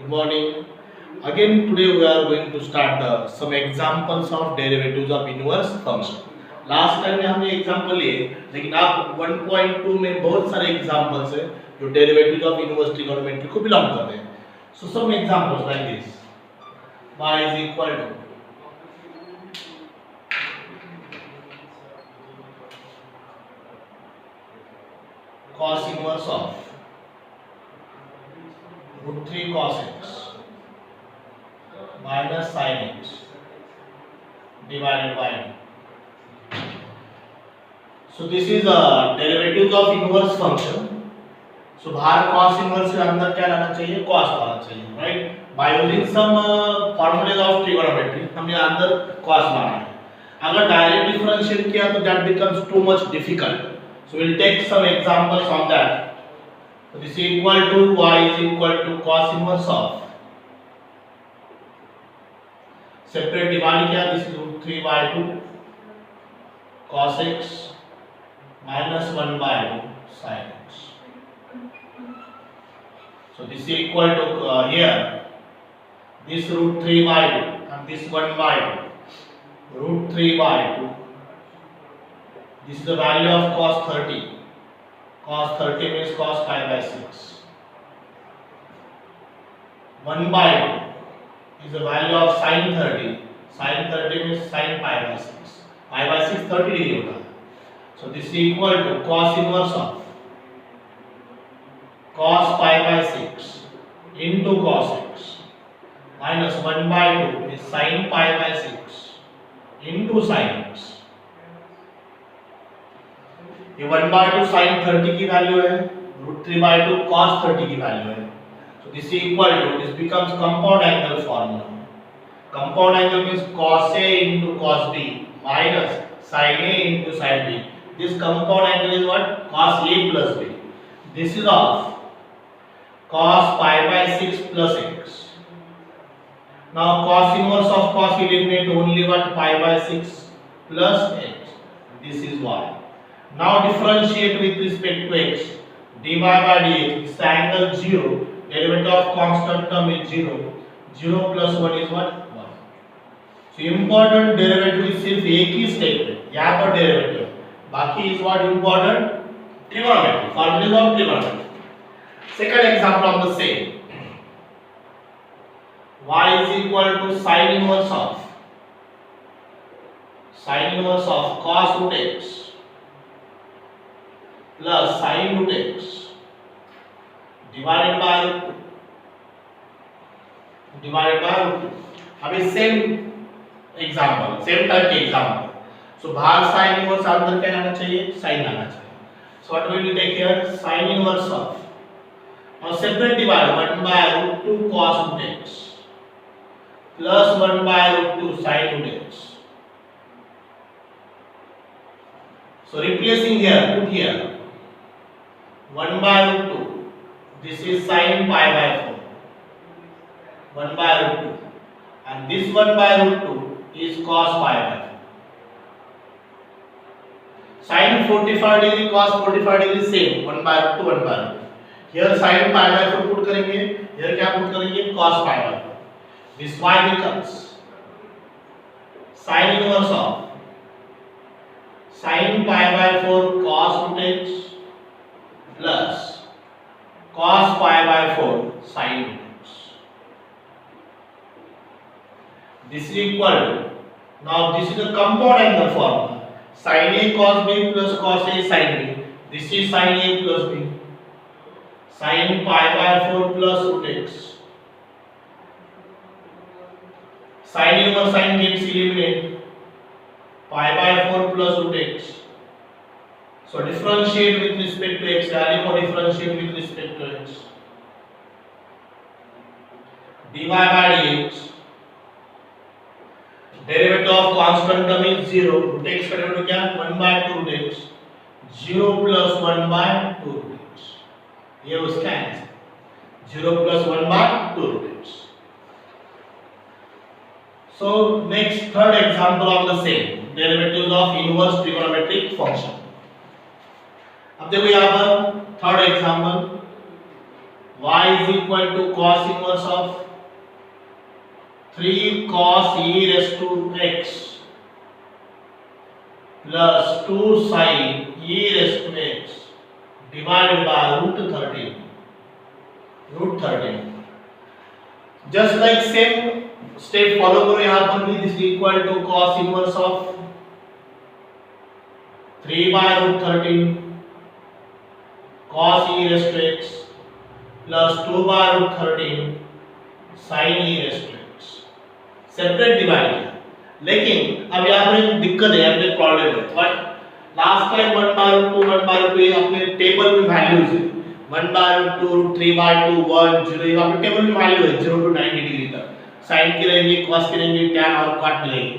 Good morning. Again, today we are going to start some examples of derivatives of inverse function. Last time में हमने example लिए, लेकिन आप 1.2 में बहुत सारे एग्जांपल्स हैं जो डेरिवेटिव्स ऑफ इनवर्स ट्रिगोनोमेट्री को बिलोंग करते हैं. So some examples like this. Y is equal to cos inverse of root 3 cos x minus sin x divided by 2. So this is a derivative of inverse function. So बाहर cos inverse के अंदर क्या लाना चाहिए? cos लाना चाहिए, right? By using some formulas of trigonometry हमने अंदर cos लाना है. अगर डायरेक्ट डिफरेंशिएट किया तो that becomes too much difficult. So we'll take some examples on that. So this is equal to y is equal to cos inverse of, separate divide किया, this is root 3 by 2 cos x minus 1 by 2 sin x. So this is equal to here this root 3 by 2 and this 1 by 2 root 3 by 2. This is the value of cos 30. Cos 30 means cos pi by 6. 1 by 2 is the value of sin 30. Sin 30 means sin pi by 6. Pi by 6 30 degree होता है. So this is equal to cos inverse of cos pi by 6 into cos x minus 1 by 2 is sin pi by 6 into sin x. ये 1 by 2 sin 30 की value है, root 3 by 2 cos 30 की value है. So this is equal to, this becomes compound angle formula. Compound angle means cos A into cos B minus sin A into sin B. This compound angle is what? Cos A plus B. This is of cos pi by 6 plus x. Now cos inverse of cos eliminate only what? Pi by 6 plus x. This is y. Now differentiate with respect to x. dy by dx, this angle 0, derivative of constant term is 0. 0 plus 1 is what? 1. So important derivative is सिर्फ एक ही statement, यहाँ पर derivative, बाकी is what important? Trigonometry, formulas of trigonometry. Second example of the same. Y is equal to sin inverse of cos root x plus sin root x divided by root 2. अभी same example, same type के example. सो बाहर sin inverse अंदर क्या लाना चाहिए? sin लाना चाहिए. So what will we take here? sin inverse of, now separate divide 1 by root 2 cos root x plus 1 by root 2 sin root x. So replacing here, put here 1 by root 2. This is sin pi by 4. 1 by root 2. And this 1 by root 2 is cos pi by 4. Sin 45 degree, cos 45 degree same. 1 by root 2, 1 by root 2. Here sin pi by 4 put करेंगे. Here क्या put करेंगे? Cos pi by 4. This y becomes sin inverse of sin pi by 4 cos root x plus cos pi by 4 sin root x. This is equal to, now this is the compound angle formula. Sin A cos B plus cos A sin B. This is sin A plus B. Sin pi by 4 plus root x. Sin inverse sin gets eliminated. Pi by 4 plus root x. So differentiate with respect to x. Value for differentiate with respect to x. dy by dx. Derivative of constant term is 0. Root x का derivative क्या? 1 by 2 root x. 0 plus 1 by 2 root x. ये उसका answer. 0 plus 1 by 2 root x. So next third example of the same. Derivatives of inverse trigonometric function. अब देखो यहाँ पर third example y is equal to cos inverse of 3 cos e raised to x plus 2 sin e raised to x divided by root 13. Root 13. Just like same step follow करो यहाँ पर भी this is equal to cos inverse of 3 by root 13 cos e raised to x plus 2 by root 13 sin e raised to x. Separate divide किया, लेकिन अब यहाँ पर एक दिक्कत है, यहाँ पे प्रॉब्लम है. But last time 1 by root 2 1 by root 2 ये अपने टेबल में वैल्यूज है. 1 by root 2 root 3 by 2 1 0 ये अपने टेबल में वैल्यू है 0 to 90 डिग्री तक. साइन की रहेंगी, cos की रहेंगी, tan और cot मिलेगी.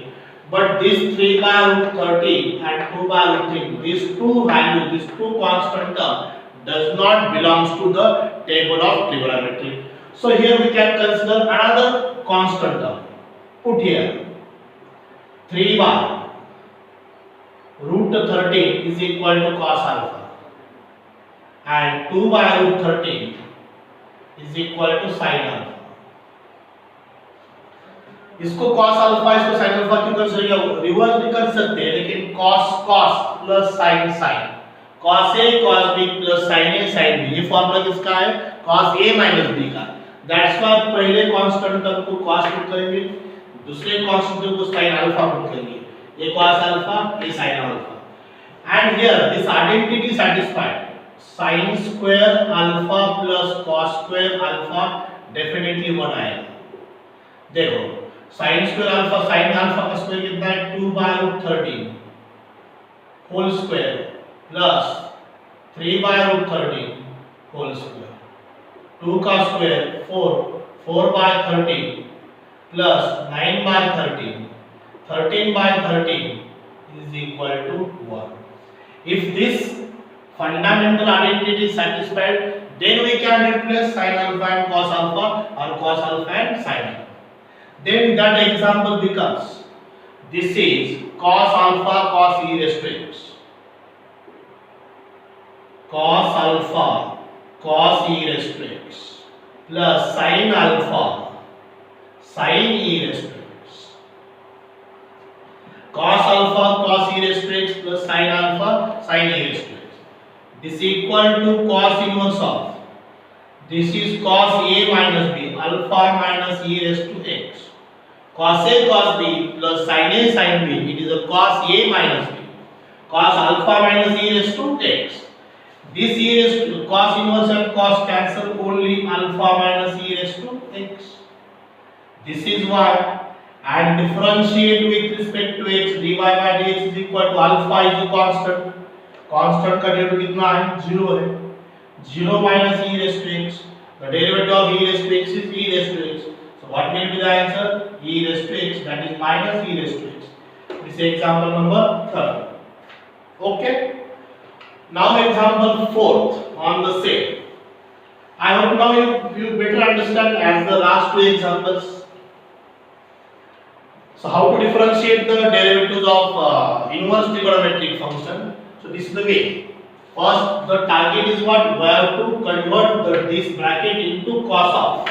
But this 3 by root 13 and 2 by root 3, these two values, these two constant term does not belongs to the table of trigonometry. So here we can consider another constant term. Put here 3 by root 13 is equal to cos alpha and 2 by root 13 is equal to sin alpha. इसको cos alpha इसको sin alpha क्यों कर सकते हैं? Reverse भी कर सकते हैं, लेकिन cos cos plus sin sin, cos a cos b plus sin a sin b, ये फॉर्मूला किसका है? cos a minus b का. दैट्स व्हाई पहले कांस्टेंट टर्म को cos पुट करेंगे, दूसरे कांस्टेंट टर्म को sin अल्फा पुट करेंगे. ये cos अल्फा, ये sin alpha. And here this identity satisfied. sin square alpha plus cos square alpha definitely 1 आएगा. देखो sin square alpha, sin alpha का स्क्वायर कितना है? 2 by root 13 whole square plus 3 by root 13 whole square. 2 का square 4 by 13 plus 9 by 13 by 13 is equal to 1. If this fundamental identity is satisfied, then we can replace sin alpha and cos alpha or cos alpha and sin alpha. Then that example becomes, this is cos alpha cos e raised to x, cos alpha cos e raised to x plus sin alpha sin e raised to x, cos alpha cos e raised to x plus sin alpha sin e raised to x. This equal to cos inverse of, this is cos a minus b alpha minus e raised to x, cos a cos b plus sin a sin b, it is a cos a minus b, cos alpha minus e raised to x. This e raised to cos inverse and cos cancel, only alpha minus e raised to x. This is why, and differentiate with respect to x, dy by dx is equal to alpha is a constant, constant का derivative कितना है? 0 है. 0 minus e raised to x, the derivative of e raised to x is e raised to x. So what will be the answer? E raised to x, that is minus e raised to x. This is example number 3. Okay. Now example 4th on the same. I hope now you better understand as the last two examples. So how to differentiate the derivatives of inverse trigonometric function? So this is the way. First, the target is what? We have to convert this bracket into cos of,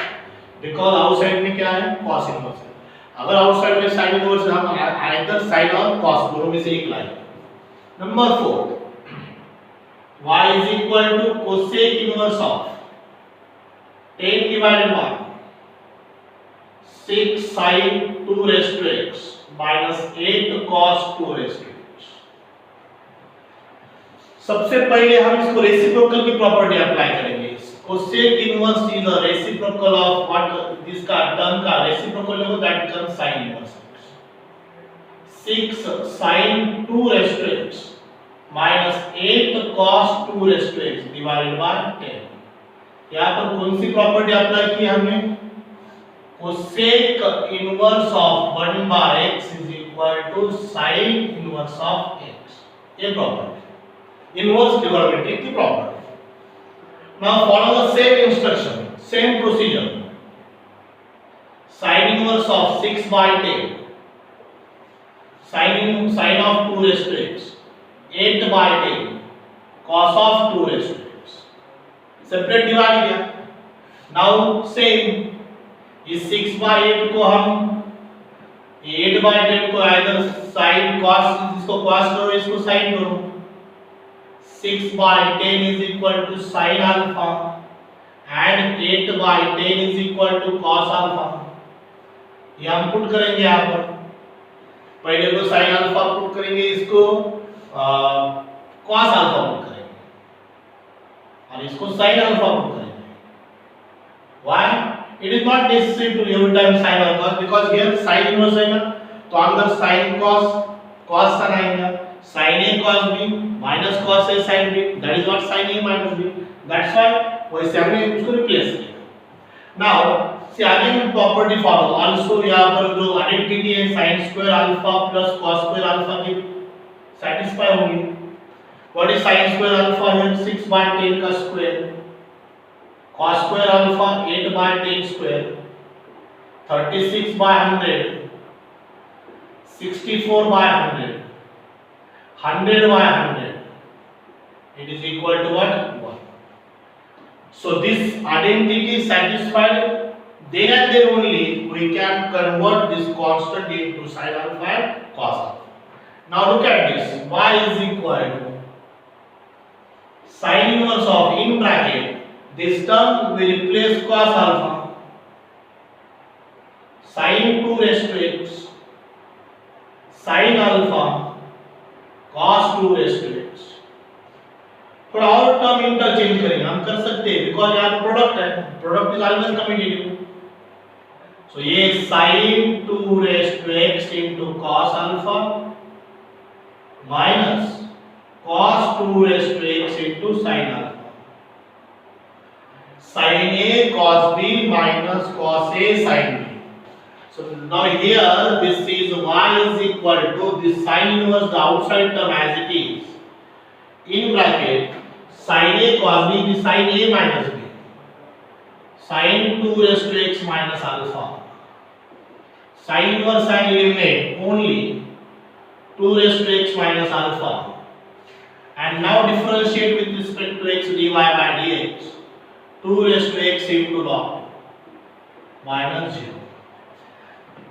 because outside में क्या है? Cos inverse है. अगर outside में sin inverse है, हम either sin और cos दोनों में से एक लाएंगे. Number 4, y is equal to cosec inverse of 10 divided by 6 sin 2 raised to x minus 8 cos 2 raised to x. सबसे पहले हम इसको रेसिप्रोकल की प्रॉपर्टी अप्लाई करेंगे. cosec inverse is a reciprocal of what, इसका टर्म का रेसिप्रोकल होगा, that becomes sin inverse. 6 sin 2 raised to x minus 8 cos 2 raised to x divided by 10. यहाँ पर कौन सी प्रॉपर्टी अप्लाई की हमने? cosec inverse of 1 by x is equal to sin inverse of x. ये property inverse trigonometric की property. Now follow the same instruction, same procedure. Sin inverse of 6 by 10, sin of 2 raised to x, 8 by 10, cos of 2 raised to x. Separate divide किया. Now same इस 6/8 को हम 8/8 को either sign cos, इसको cos करो, इसको sin करो। 6/10 is equal to sin alpha and 8/10 is equal to cos alpha। ये हम पुट करेंगे यहाँ पर, पहले को sin alpha पुट करेंगे, इसको cos alpha पुट करेंगे और इसको sin alpha पुट करेंगे। Why? It is not necessary to every time sin or cos, because here sin inverse है ना, तो अंदर sin cos cos sin आएगा, sin a cos b minus cos a sin b, that is what sin a minus b, that's why वैसे हमने उसको replace किया। Now see again property follow, also यहाँ पर जो आइडेंटिटी है sin square alpha plus cos square alpha की satisfy होंगी। What is sin square alpha here? 6/10 का square, cos square alpha 8/10 square, 36/100, 64/100, 100/100, it is equal to what? 1. So this identity satisfied, then and then only we can convert this constant into sin alpha and cos alpha. Now look at this, y is equal to sin inverse of, in bracket, this term will replace cos alpha, sin 2 raised to x, sin alpha, cos 2 raised to x। थोड़ा और term interchange करेंगे, हम कर सकते हैं, because यहाँ product है, product is always commutative. सो ये sin 2 raised to x into cos alpha minus cos 2 raised to x into sin alpha, sin a cos b minus cos a sin b। So now here this is y is equal to this sin inverse, the outside term as it is, in bracket sin a cos b is sin a minus b, sin 2 raised to x minus alpha, sin inverse and eliminate only 2 raised to x minus alpha, and now differentiate with respect to x dy by dx, 2 raised to x into log minus 0,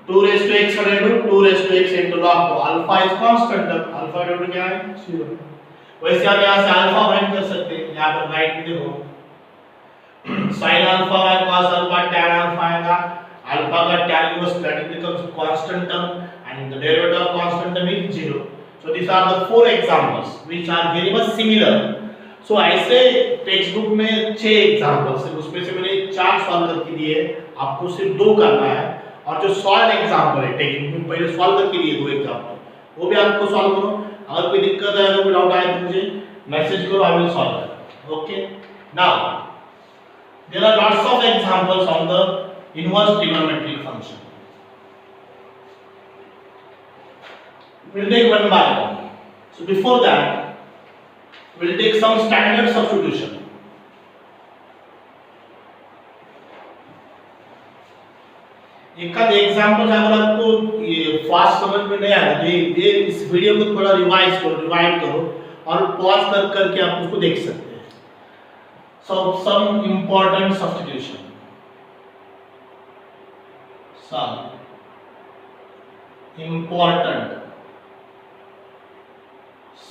2 raised to x into 2 raised to x into log, तो alpha is constant, alpha value क्या है 0। वैसे आप यहां से alpha find कर सकते हैं, यहां पर राइट में देखो sin alpha by cos alpha tan alpha आएगा, अल्फा का tan inverse that becomes constant term and the derivative of constant term is 0। So these are the four examples which are very much similar। So ऐसे text book में 6 examples है, उसमें से मैंने 4 solve करके दिए, आपको सिर्फ 2 करना है, और जो सॉल्व एग्जांपल है टेक्स्ट बुक में पहले सॉल्व करके दिए 2 एग्जांपल, वो भी आपको सॉल्व करो। अगर कोई दिक्कत है, कोई डाउट आए तो मुझे मैसेज करो, I will solve it. Okay, now there are lots of examples on the inverse trigonometric function. We'll take one by one. So before that, we'll take some standard substitution. एक आध example अगर आपको ये fast समझ में नहीं आया तो ये इस वीडियो को थोड़ा रिवाइज करो, रिवाइंड करो और पॉज कर करके आप उसको देख सकते हैं। So some important substitution. Some important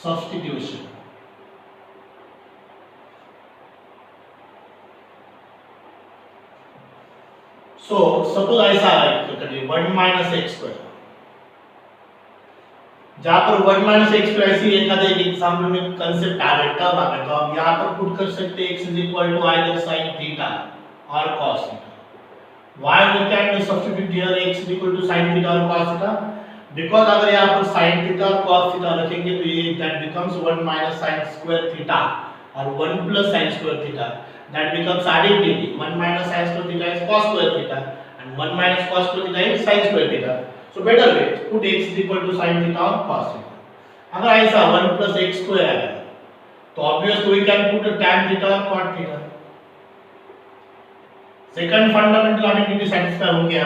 substitution. So suppose ऐसा है 1 minus x square, जहाँ पर 1 minus x square ऐसी एक आधे एग्जाम्पल में कंसेप्ट आ रहा है, कब आ रहा है, तो आप यहाँ पर पुट कर सकते हैं x is equal to either sin theta or cos theta। Why we can substitute here x is equal to sin theta or cos theta? Because अगर यहाँ पर sin theta और cos theta रखेंगे तो ये that becomes 1 minus sin square theta और 1 plus sin square theta, that becomes identity। 1 minus sin square theta is cos square theta and 1 minus cos square theta is sin square theta। So better way put x is equal to sin theta or cos theta। अगर ऐसा 1 plus x square है तो obviously we can put a tan theta or cot theta। Second fundamental identity satisfy हो गया,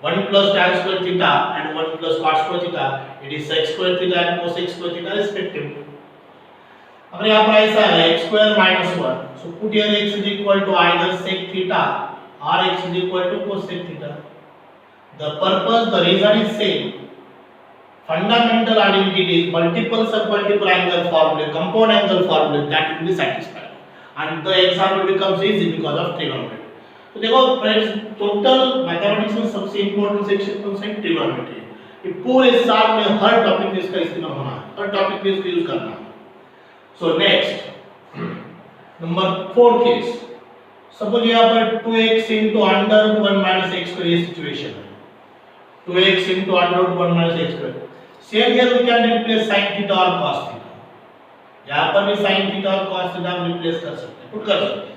1 plus tan square theta and 1 plus cot square theta, it is sec square theta and cosec square theta respectively। अगर यहाँ पर ऐसा है x square minus 1, so put here x is equal to either sec theta Rx is equal to cosec theta. The purpose, the reason is same. Fundamental identities, multiple submultiple angle formula, compound angle formula, that will be satisfied, and the example becomes easy because of trigonometry. तो देखो friends, total mathematics में सबसे important section कौन सा है? Trigonometry. ये पूरे साल में हर टॉपिक में इसका इस्तेमाल होना है, हर टॉपिक में इसका यूज करना है। So next number 4 case, suppose यहाँ पर 2x into under 1 minus x square ये सिचुएशन है, 2x into under 1 minus x square। Same here we can replace sin theta और cos थीटा, यहाँ पर भी sin थीटा और cos थीटा हम रिप्लेस कर सकते हैं, पुट कर सकते हैं।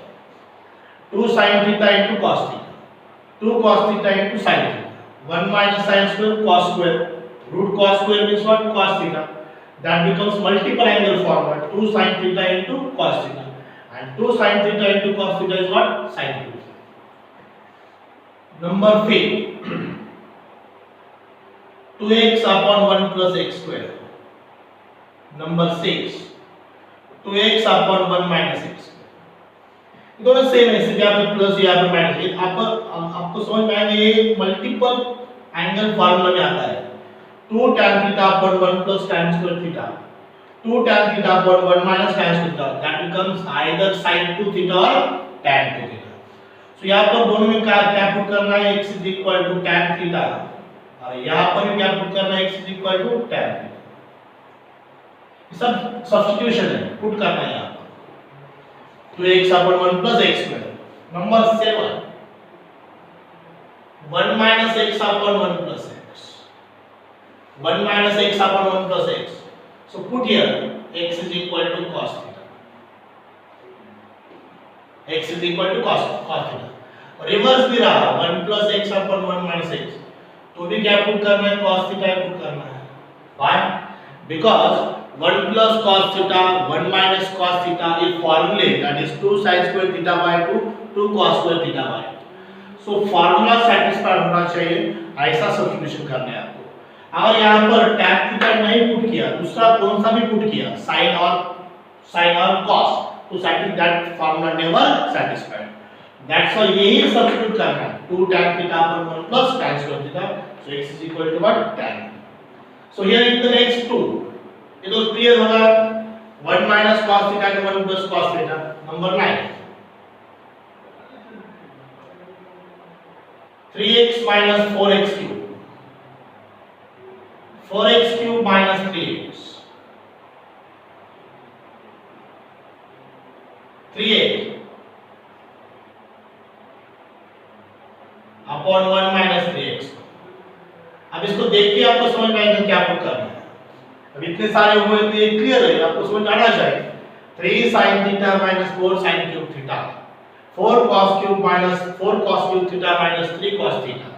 2 sin theta into cos theta, 2 cos theta into sin theta, 1 minus sin square cos square, root cos square means what? Cos theta, that becomes multiple angle formula, 2 sin theta into cos theta, and 2 sin theta into cos theta is what? Sin theta. Number 5, 2x upon 1 plus x square. Number 6, 2x upon 1 minus x. दोनों same है, सिर्फ यहाँ पे plus यहाँ पे minus, ये आपको समझ में आएगा, ये मल्टीपल एंगल फार्मूला में आता है। 2 tan theta upon 1 plus tan square theta, 2 tan theta upon 1 minus tan square theta, that becomes either sin 2 theta or tan 2 theta. So यहाँ पर दोनों में क्या पुट करना है? x is equal to tan theta, और यहाँ पर भी क्या पुट करना है? x is equal to tan theta। ये सब सब्स्टिट्यूशन है, पुट करना है यहाँ पर। 2x upon 1 plus x square. Number 7, 1 minus x upon 1 plus x, 1 minus x upon 1 plus x. So put here x is equal to cos theta, x is equal to cos theta। Reverse भी रहा, 1 plus x upon 1 minus x, तो भी क्या put करना है? cos theta put करना है। Why? Because 1 plus cos theta 1 minus cos theta is formula, that is 2 sin square theta by 2 2 cos square theta by 2। so formula satisfied होना चाहिए, ऐसा सब्स्टिट्यूशन करना है आपको। अगर यहाँ पर tan theta नहीं पुट किया, दूसरा कौन सा भी पुट किया, sin और cos, तो that formula never satisfied, that's why यही सब्स्टिट्यूट करना है। 2 tan theta upon 1 plus tan square theta, so x is equal to what? Tan। so here in the next 2, ये तो क्लियर होगा, 1 minus cos theta to 1 plus cos theta। Number 9, 3x minus 4x cube, 4x cube minus 3x, 3x upon 1 minus 3x। अब इसको देख के आपको समझ में आएगा क्या पुट करना है। अब इतने सारे हुए तो ये क्लियर है, आपको समझ आना चाहिए। 3 sin theta minus 4 sin cube theta, 4 cos cube minus 4 cos cube theta minus 3 cos theta,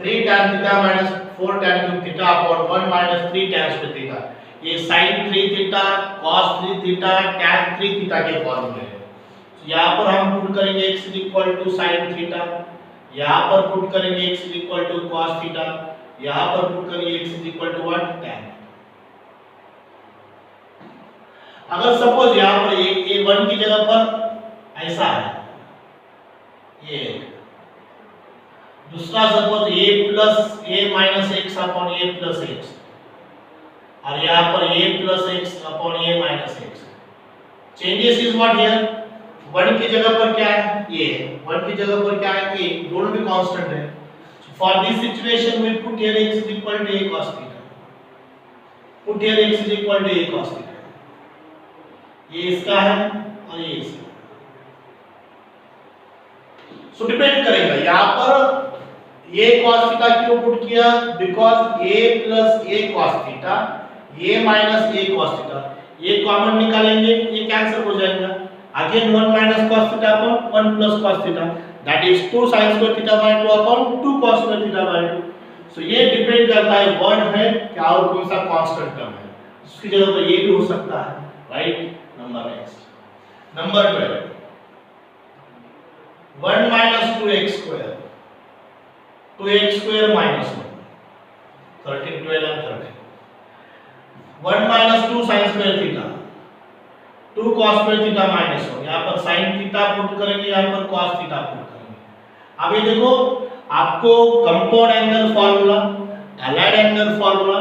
3 tan theta minus 4 tan cube theta upon 1 minus 3 tan square theta। ये sin 3 theta cos 3 theta tan 3 theta के फॉर्मूले हैं। यहाँ पर हम put करेंगे x is equal to sin theta, यहाँ पर पुट करेंगे x is equal to cos theta, यहाँ पर पुट करेंगे x is equal to what? tan। अगर सपोज यहाँ पर a1 की जगह पर ऐसा है, ये दूसरा suppose a plus a minus x upon a plus x, और यहाँ पर a plus x upon a minus x। Changes is what here? 1 की जगह पर क्या है? a, 1 की जगह पर क्या है? a, दोनों भी कांस्टेंट है। For this situation we put here x is equal to a cos theta, put here x is equal to a cos theta। ये इसका है और ये इसका। सो डिपेंड करेगा यहाँ पर ये cos थीटा क्यों पुट किया? Because a plus a cos theta, a minus a cos theta, ये कॉमन निकालेंगे, ये कैंसिल हो जाएगा। Again 1 minus cos theta upon 1 plus cos theta, that is 2 sin square theta by 2 upon 2 cos square theta by 2। सो ये depend करता है word है क्या और कौन सा कांस्टेंट टर्म है, उसकी जगह पर ये भी हो सकता है, right. Number next, number 12, 1 minus 2x square, 2x square minus 1, 13, 12 and 13, 1 minus 2 sin square theta, 2 cos square theta minus 1, यहाँ पर sin theta पुट करेंगे, यहाँ पर cos theta पुट करेंगे। अब ये देखो, आपको compound angle formula, allied angle formula,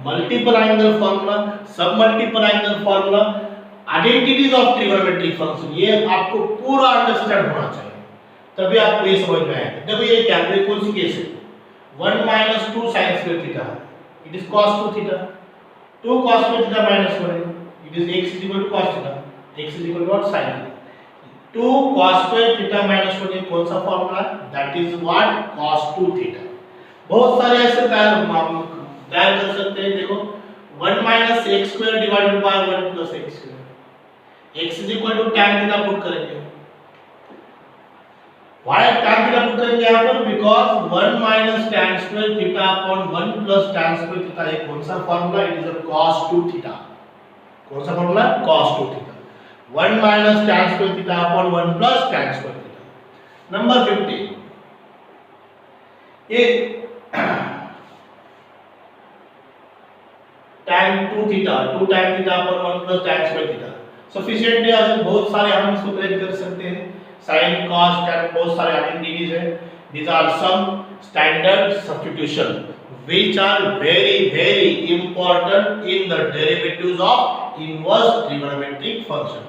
multiple angle formula, submultiple angle formula, identities of trigonometric function, ये आपको पूरा अंडरस्टैंड होना चाहिए, तभी आपको ये समझ में आएगा। देखो ये क्या है, कौन सी केस है, 1 - 2 sin square theta, it is cos 2 theta, 2 cos square theta minus 1, it is x = cos theta, x = what, sin theta, 2 cos square theta minus 1, ये कौन सा फार्मूला है, that is what, cos 2 theta. बहुत सारे ऐसे तैयार कर सकते हैं, देखो 1 - x square divided by 1 plus x square, x = tan theta put करेंगे। Why tan थीटा पुट करेंगे यहाँ पर, because 1 - tan square theta upon 1 plus tan square theta, ये कौन सा formula, it is a cos 2 theta, कौन सा formula, cos 2 theta, 1 - tan square theta upon 1 plus tan square theta. Number 50, ये tan 2 theta, 2 tan theta upon 1 plus tan square theta sufficient है, ऐसे बहुत सारे हम इसको कैलकुलेट कर सकते हैं, sin cos tan, बहुत सारे आइडेंटिटीज है, these are some standard substitution which are very important in the derivatives of inverse trigonometric function।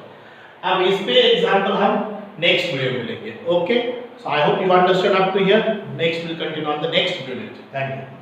अब इस पे एग्जांपल हम नेक्स्ट वीडियो में लेंगे। Okay, so I hope you understand up to here, next will continue on the next video. Thank you.